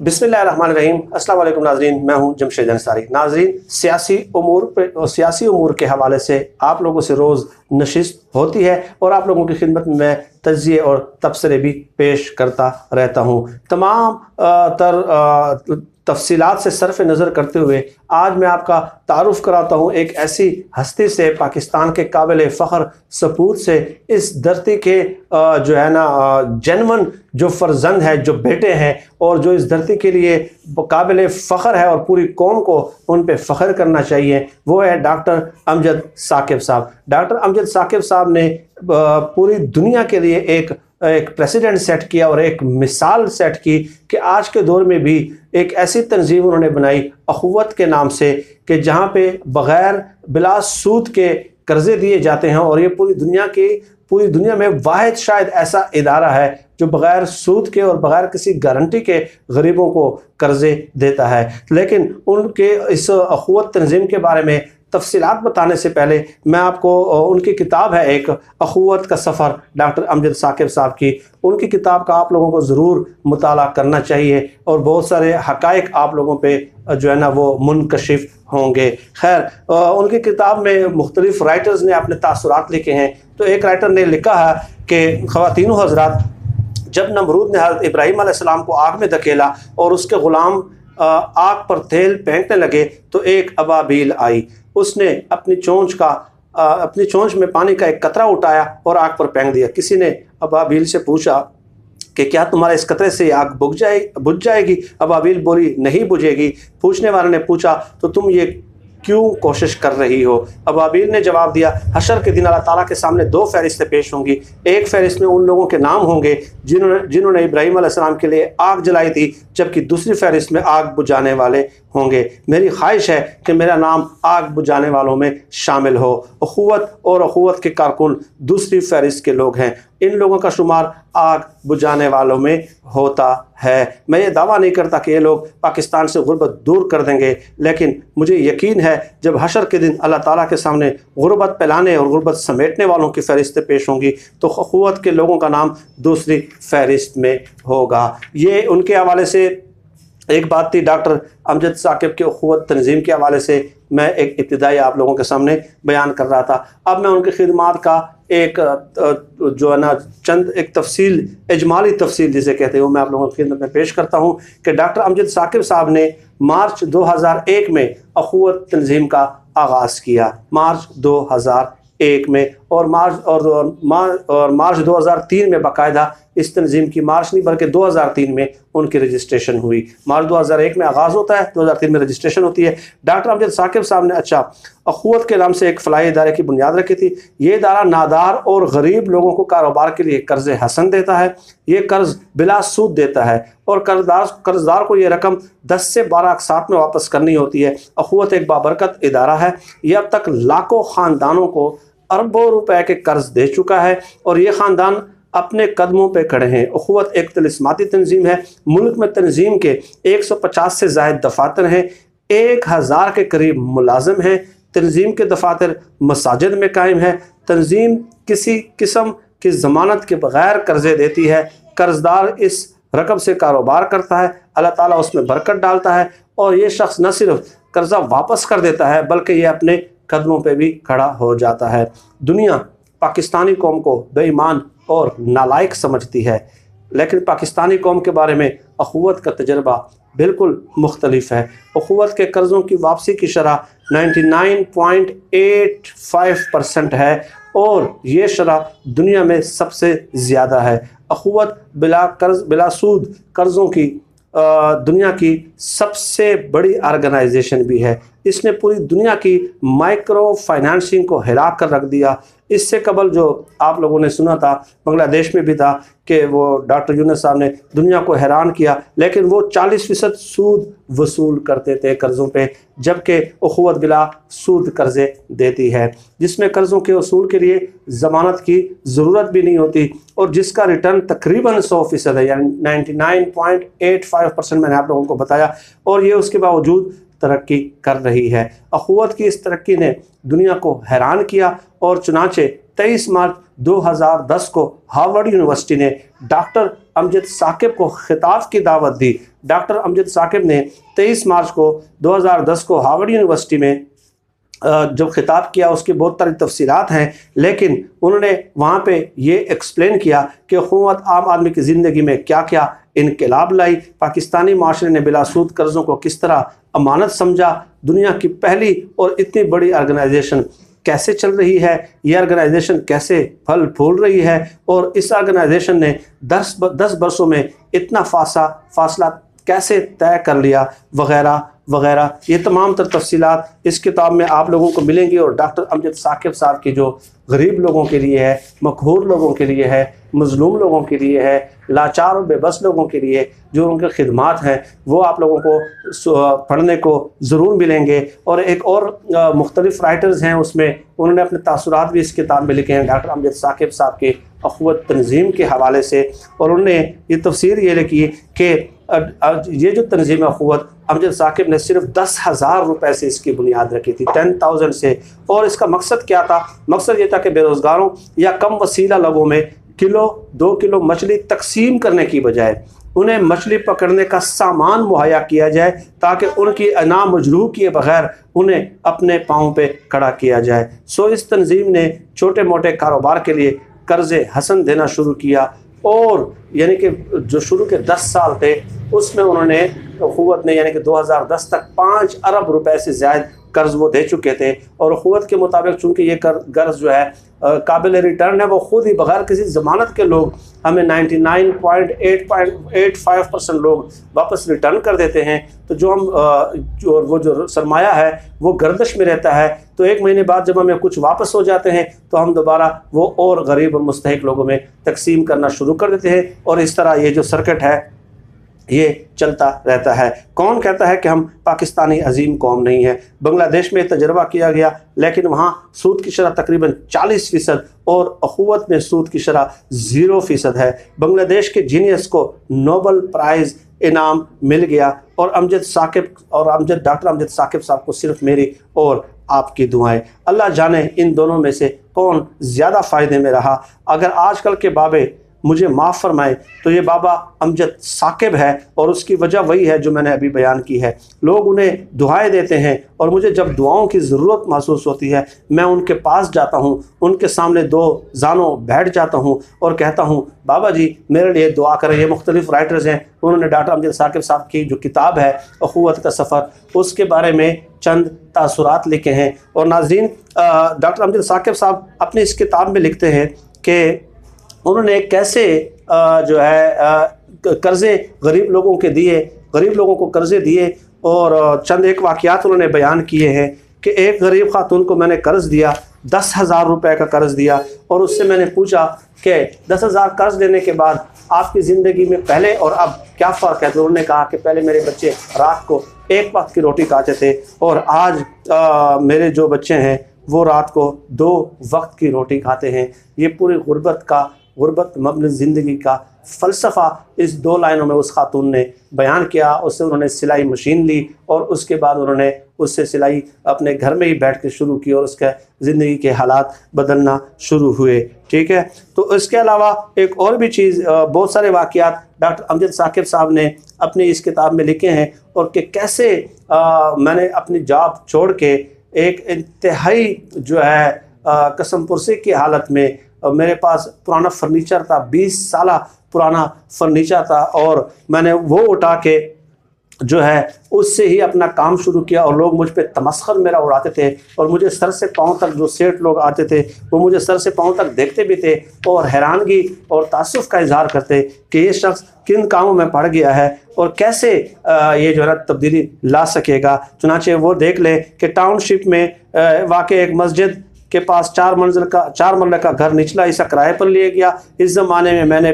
बिस्मिल्लाहिर्रहमानिर्रहीम। अस्सलाम वालेकुम नाज़रीन, मैं हूं जमशेद अंसारी। नाज़रीन, सियासी उमूर के हवाले से आप लोगों से रोज़ नशिस्त होती है और आप लोगों की खिदमत में मैं तज्ज़िये और तबसरे भी पेश करता रहता हूं। तमाम तफसीलात से सरफ नज़र करते हुए आज मैं आपका तारुफ़ कराता हूँ एक ऐसी हस्ती से, पाकिस्तान के काबिल फ़ख्र सपूत से, इस धरती के जो है ना जनवन जो फ़र्जंद है, जो बेटे हैं और जो इस धरती के लिए काबिल फ़ख्र है और पूरी कौम को उन पे फ़ख्र करना चाहिए, वो है डॉक्टर अमजद साकिब साहब। डॉक्टर अमजद साकिब साहब ने पूरी दुनिया के लिए एक प्रेसिडेंट सेट किया और एक मिसाल सेट की कि आज के दौर में भी एक ऐसी तंजीम उन्होंने बनाई अखुवत के नाम से कि जहाँ पे बग़ैर बिला सूद के कर्ज़े दिए जाते हैं और ये पूरी दुनिया में वाहिद शायद ऐसा इदारा है जो बग़ैर सूद के और बग़ैर किसी गारंटी के गरीबों को कर्ज़े देता है। लेकिन उनके इस अखुवत तंजीम के बारे में तफसीलात बताने से पहले मैं आपको उनकी किताब है एक अखुवत का सफ़र, डॉक्टर अमजद साकिब साहब की, उनकी किताब का आप लोगों को ज़रूर मुताला करना चाहिए और बहुत सारे हक़ाइक़ आप लोगों पे जो है ना वो मुनकशिफ होंगे। खैर, उनकी किताब में मुख्तलिफ़ राइटर्स ने अपने तासुरात लिखे हैं। तो एक राइटर ने लिखा है कि ख़वातीनो हज़रात, जब नमरूद ने हज़रत इब्राहीम अलैहिस्सलाम को आग में धकेला और उसके ग़ुलाम आग पर तेल फेंकने लगे तो एक अबाबील आई। उसने अपनी चोंच में पानी का एक कतरा उठाया और आग पर फेंक दिया। किसी ने अबाबील से पूछा कि क्या तुम्हारे इस कतरे से आग बुझ जाएगी? अबाबील बोली, नहीं बुझेगी। पूछने वाले ने पूछा, तो तुम ये क्यों कोशिश कर रही हो? अबाबील ने जवाब दिया, हशर के दिन अल्लाह ताला के सामने दो फहरिस्तें पेश होंगी। एक फहरिस्त में उन लोगों के नाम होंगे जिन्होंने इब्राहीम अलैहिस्सलाम के लिए आग जलाई थी, जबकि दूसरी फहरिस्त में आग बुझाने वाले होंगे। मेरी ख्वाहिश है कि मेरा नाम आग बुझाने वालों में शामिल हो। अखुवत और अखुवत के कारकुन दूसरी फहरिस्त के लोग हैं। इन लोगों का शुमार आग बुझाने वालों में होता है। मैं ये दावा नहीं करता कि ये लोग पाकिस्तान से गुर्बत दूर कर देंगे, लेकिन मुझे यकीन है जब हशर के दिन अल्लाह ताला के सामने गुर्बत फैलाने और गुर्बत समेटने वालों की फहरिस्तें पेश होंगी तो अखुवत के लोगों का नाम दूसरी फहरिस्त में होगा। ये उनके हवाले से एक बात थी। डॉक्टर अमजद साकिब के अखुवत तंजीम के हवाले से मैं एक इब्तिदाई आप लोगों के सामने बयान कर रहा था। अब मैं उनकी खिदमात का एक जो है ना चंद एक तफसील, इजमाली तफसील जिसे कहते हैं, वो मैं आप लोगों की खिदमत में पेश करता हूँ कि डॉक्टर अमजद साकिब साहब ने मार्च 2001 में अखुवत तंजीम का आगाज़ किया। मार्च 2001 में और मार्च 2003 में बाकायदा इस तंजीम की मार्च नहीं बल्कि 2003 में उनकी रजिस्ट्रेशन हुई। मार्च 2001 में आगाज़ होता है, 2003 में रजिस्ट्रेशन होती है। डॉक्टर अमजद साकिब साहब ने अखुवत के नाम से एक फ़लाही इदारे की बुनियाद रखी थी। ये इदारा नादार और गरीब लोगों को कारोबार के लिए कर्ज़ हसन देता है। ये कर्ज़ बिला सूद देता है और कर्जदार को ये रकम 10 से 12 अक़सात में वापस करनी होती है। अखुवत एक बाबरकत इदारा है। यह अब तक लाखों ख़ानदानों को अरबों रुपए के कर्ज़ दे चुका है और ये ख़ानदान अपने कदमों पे खड़े हैं। अखुवत एक तिलिस्माती तंजीम है। मुल्क में तंजीम के 150 से ज़ायद दफातर हैं, 1000 के करीब मुलाजिम हैं। तंजीम के दफातर मसाजिद में कायम है। तंजीम किसी किस्म की ज़मानत के बग़ैर कर्ज़े देती है। कर्जदार इस रकम से कारोबार करता है, अल्लाह ताला उसमें बरकत डालता है और ये शख्स न सिर्फ कर्ज़ा वापस कर देता है बल्कि ये अपने कदमों पे भी खड़ा हो जाता है। दुनिया पाकिस्तानी कौम को बेईमान और नालायक समझती है, लेकिन पाकिस्तानी कौम के बारे में अखुवत का तजर्बा बिल्कुल मुख्तलिफ है। अखुवत के कर्ज़ों की वापसी की शरह 99.85% है और ये शरह दुनिया में सबसे ज़्यादा है। अखुवत बिला सूद कर्ज़ों की दुनिया की सबसे बड़ी ऑर्गेनाइजेशन भी है। इसने पूरी दुनिया की माइक्रो फाइनेंसिंग को हिला कर रख दिया। इससे कबल जो आप लोगों ने सुना था, बांग्लादेश में भी था कि वो डॉक्टर यूनुस साहब ने दुनिया को हैरान किया, लेकिन वो 40% सूद वसूल करते थे कर्ज़ों पे, जबकि अखुवत बिला सूद कर्ज़े देती है, जिसमें कर्ज़ों के वसूल के लिए ज़मानत की ज़रूरत भी नहीं होती और जिसका रिटर्न तकरीबन 100% है, यानी 99.85% मैंने आप लोगों को बताया, और ये उसके बावजूद तरक्की कर रही है। अखुवत की इस तरक्की ने दुनिया को हैरान किया और चुनाचे 23 मार्च 2010 को हार्वर्ड यूनिवर्सिटी ने डॉक्टर अमजद साकिब को खिताब की दावत दी। डॉक्टर अमजद साकिब ने 23 मार्च को 2010 को हार्वर्ड यूनिवर्सिटी में जब खिताब किया, उसकी बहुत सारी तफसीलात हैं, लेकिन उन्होंने वहाँ पे ये एक्सप्लेन किया कि हुकूमत आम आदमी की ज़िंदगी में क्या क्या इनकलाब लाई, पाकिस्तानी माशरे ने बिलासूद कर्ज़ों को किस तरह अमानत समझा, दुनिया की पहली और इतनी बड़ी ऑर्गेनाइजेशन कैसे चल रही है, ये ऑर्गेनाइजेशन कैसे फल फूल रही है, और इस ऑर्गेनाइजेशन ने 10 वर्षों में इतना फासला कैसे तय कर लिया, वगैरह वगैरह। ये तमाम तर तफसीलात इस किताब में आप लोगों को मिलेंगी। और डॉक्टर अमजद साकिब साहब की जो गरीब लोगों के लिए है, मकहूर लोगों के लिए है, मजलूम लोगों के लिए है, लाचार और बेबस लोगों के लिए जो उनके खिदमात हैं, वो आप लोगों को पढ़ने को ज़रूर मिलेंगे। और एक और मुख्तलिफ़ राइटर्स हैं, उसमें उन्होंने अपने तासुरात भी इस किताब में लिखे हैं डॉक्टर अमजद साकिब साहब के अखुवत तंजीम के हवाले से। और उन्होंने ये तफसीर ये लिखी कि ये जो तंजीम अखुवत अमजद साकिब ने सिर्फ 10,000 रुपये से इसकी बुनियाद रखी थी, 10,000 से। और इसका मकसद क्या था? मकसद ये था कि बेरोज़गारों या कम वसीला लोगों में किलो 2 किलो मछली तकसीम करने की बजाय उन्हें मछली पकड़ने का सामान मुहैया किया जाए, ताकि उनकी अना मजरूह किए बगैर उन्हें अपने पाँव पे खड़ा किया जाए। सो इस तंजीम ने छोटे मोटे कारोबार के लिए कर्ज़े हसन देना शुरू किया, और यानी कि जो शुरू के 10 साल थे उसमें उन्होंने हुकूमत ने यानी कि 2010 तक 5 अरब रुपए से ज़्यादा कर्ज़ वो दे चुके थे। और हुकूमत के मुताबिक चूँकि ये कर्ज़ जो है काबिल रिटर्न है, वो ख़ुद ही बग़ैर किसी ज़मानत के लोग हमें 99.85% लोग वापस रिटर्न कर देते हैं। तो जो हम जो सरमाया है वो गर्दिश में रहता है, तो 1 महीने बाद जब हमें कुछ वापस हो जाते हैं तो हम दोबारा वो और गरीब और मुस्तहिक लोगों में तकसीम करना शुरू कर देते हैं। और इस तरह ये जो सर्किट है ये चलता रहता है। कौन कहता है कि हम पाकिस्तानी अजीम कौम नहीं है? बांग्लादेश में तजर्बा किया गया, लेकिन वहाँ सूद की शरह तकरीबन 40% और अखुवत में सूद की शरह 0% है। बांग्लादेश के जीनियस को नोबल प्राइज़ इनाम मिल गया, और डॉक्टर अमजद साकिब साहब को सिर्फ मेरी और आपकी दुआएं। अल्लाह जाने इन दोनों में से कौन ज़्यादा फ़ायदे में रहा। अगर आजकल के बाबे मुझे माफ़ फरमाए तो ये बाबा अमजद साकिब है, और उसकी वजह वही है जो मैंने अभी बयान की है। लोग उन्हें दुआएं देते हैं, और मुझे जब दुआओं की ज़रूरत महसूस होती है मैं उनके पास जाता हूँ, उनके सामने 2 जानों बैठ जाता हूँ और कहता हूँ बाबा जी मेरे लिए दुआ करें। ये मुख्तलिफ़ राइटर्स हैं, उन्होंने डॉक्टर अमजद साकिब साहब की जो किताब है अखुवत का सफ़र, उसके बारे में चंद तासुरात लिखे हैं। और नाज़रीन, डॉक्टर अमजद साकिब साहब अपनी इस किताब में लिखते हैं कि उन्होंने कैसे जो है कर्ज़े गरीब लोगों के दिए, गरीब लोगों को कर्ज़े दिए। और चंद एक वाक़यात उन्होंने बयान किए हैं कि एक गरीब खातून को मैंने कर्ज़ दिया, 10,000 रुपये का कर्ज़ दिया, और उससे मैंने पूछा कि 10,000 कर्ज़ देने के बाद आपकी ज़िंदगी में पहले और अब क्या फ़र्क है? तो उन्होंने कहा कि पहले मेरे बच्चे रात को 1 वक्त की रोटी खाते थे, और आज मेरे जो बच्चे हैं वो रात को 2 वक्त की रोटी खाते हैं। ये पूरी गुर्बत मबनी ज़िंदगी का फ़लसफ़ा इस 2 लाइनों में उस खातून ने बयान किया। उससे उन्होंने सिलाई मशीन ली, और उसके बाद उन्होंने उससे सिलाई अपने घर में ही बैठ के शुरू की, और उसके ज़िंदगी के हालात बदलना शुरू हुए। ठीक है, तो इसके अलावा एक और भी चीज़, बहुत सारे वाक़यात डॉक्टर अमजद साकिब साहब ने अपनी इस किताब में लिखे हैं, और कि कैसे मैंने अपनी जॉब छोड़ के एक इंतहाई जो है कसम पुरसी की हालत में, मेरे पास पुराना फर्नीचर था, 20 साल पुराना फर्नीचर था, और मैंने वो उठा के जो है उससे ही अपना काम शुरू किया। और लोग मुझ पे तमस्खर मेरा उड़ाते थे, और मुझे सर से पाँव तक जो सेठ लोग आते थे वो मुझे सर से पाँव तक देखते भी थे, और हैरानगी और तासुफ़ का इजहार करते कि ये शख्स किन कामों में पड़ गया है और कैसे ये जो है तब्दीली ला सकेगा। चुनांचे वो देख ले कि टाउनशिप में वाक़ एक मस्जिद के पास 4 मरले का घर निचला हिस्सा किराए पर लिया गया। इस ज़माने में मैंने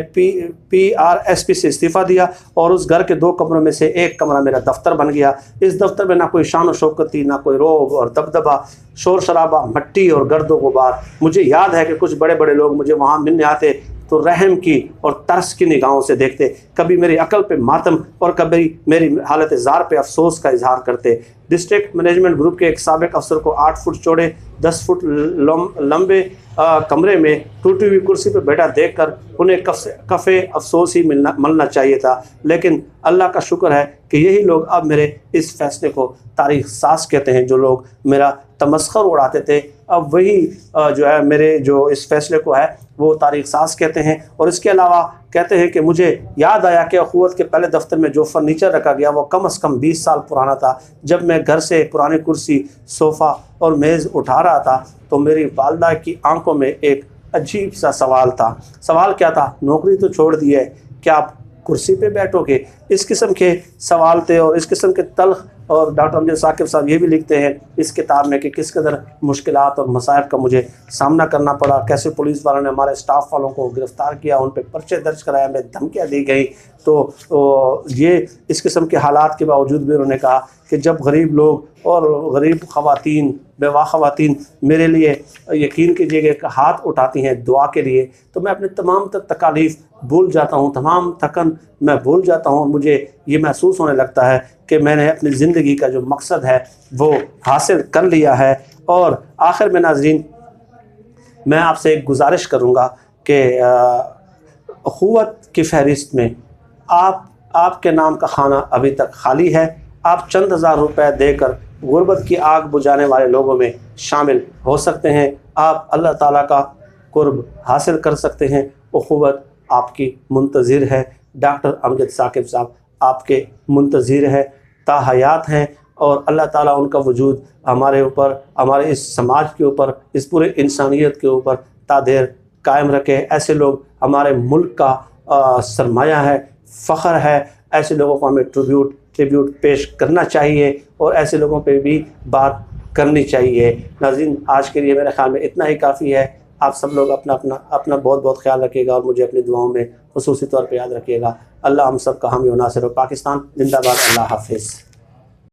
PRSP से इस्तीफ़ा दिया, और उस घर के 2 कमरों में से एक कमरा मेरा दफ्तर बन गया। इस दफ्तर में ना कोई शान व शौकत थी, ना कोई रोब और दबदबा, शोर शराबा, मट्टी और गर्दो गुबार। मुझे याद है कि कुछ बड़े बड़े लोग मुझे वहाँ मिलने आते, तो रहम की और तरस की निगाहों से देखते, कभी मेरी अकल पे मातम और कभी मेरी हालत ज़ार पे अफसोस का इजहार करते। डिस्ट्रिक्ट मैनेजमेंट ग्रुप के एक साबिक अफसर को 8 फुट चौड़े 10 फुट लंबे कमरे में टूटी हुई कुर्सी पर बैठा देखकर उन्हें कफ़े अफसोस ही मलना चाहिए था, लेकिन अल्लाह का शुक्र है कि यही लोग अब मेरे इस फैसले को तारीख साज कहते हैं। जो लोग मेरा तमस्खर उड़ाते थे, अब वही जो है मेरे जो इस फैसले को है वो तारीख साज कहते हैं। और इसके अलावा कहते हैं कि मुझे याद आया कि अखुवत के पहले दफ्तर में जो फर्नीचर रखा गया वो कम से कम 20 साल पुराना था। जब मैं घर से पुरानी कुर्सी, सोफ़ा और मेज़ उठा रहा था तो मेरी वालदा की आंखों में एक अजीब सा सवाल था। सवाल क्या था? नौकरी तो छोड़ दी है, क्या आप कुर्सी पे बैठोगे? इस किस्म के सवाल थे और इस किस्म के तल्ख। और डॉक्टर अमजद साकिब साहब ये भी लिखते हैं इस किताब में कि किस कदर मुश्किलात और मसाइब का मुझे सामना करना पड़ा, कैसे पुलिस वालों ने हमारे स्टाफ वालों को गिरफ़्तार किया, उन पर पर्चे दर्ज कराया, हमें धमकियाँ दी गई। तो ये इस किस्म के हालात के बावजूद भी उन्होंने कहा कि जब गरीब लोग और गरीब ख़वातीन, बेवा ख़वातीन मेरे लिए यकीन कीजिएगा एक हाथ उठाती हैं दुआ के लिए, तो मैं अपने तमाम तकालीफ भूल जाता हूँ, तमाम थकन मैं भूल जाता हूँ। और मुझे ये महसूस होने लगता है कि मैंने अपनी ज़िंदगी का जो मकसद है वो हासिल कर लिया है। और आखिर में नाज़रीन, मैं आपसे एक गुजारिश करूँगा कि अखुवत की फ़हरिस्त में आपके नाम का खाना अभी तक खाली है। आप चंद हज़ार रुपए देकर गुर्बत की आग बुझाने वाले लोगों में शामिल हो सकते हैं। आप अल्लाह ताला का कुर्ब हासिल कर सकते हैं। अखुवत आपकी मुंतज़िर है। डॉक्टर अमजद साकिब साहब आपके मुंतज़िर है, ताहयात हैं, और अल्लाह ताला उनका वजूद हमारे ऊपर, हमारे इस समाज के ऊपर, इस पूरे इंसानियत के ऊपर तादेर कायम रखे। ऐसे लोग हमारे मुल्क का सरमाया है, फ़ख्र है। ऐसे लोगों को हमें ट्रिब्यूट पेश करना चाहिए और ऐसे लोगों पे भी बात करनी चाहिए। नाज़रीन, आज के लिए मेरे ख़्याल में इतना ही काफ़ी है। आप सब लोग अपना बहुत बहुत ख्याल रखिएगा और मुझे अपनी दुआओं में ख़ुसूसी तौर पे याद रखिएगा। अल्लाह हम सब का हामी व नासिर हो। पाकिस्तान जिंदाबाद। अल्लाह हाफ़िज़।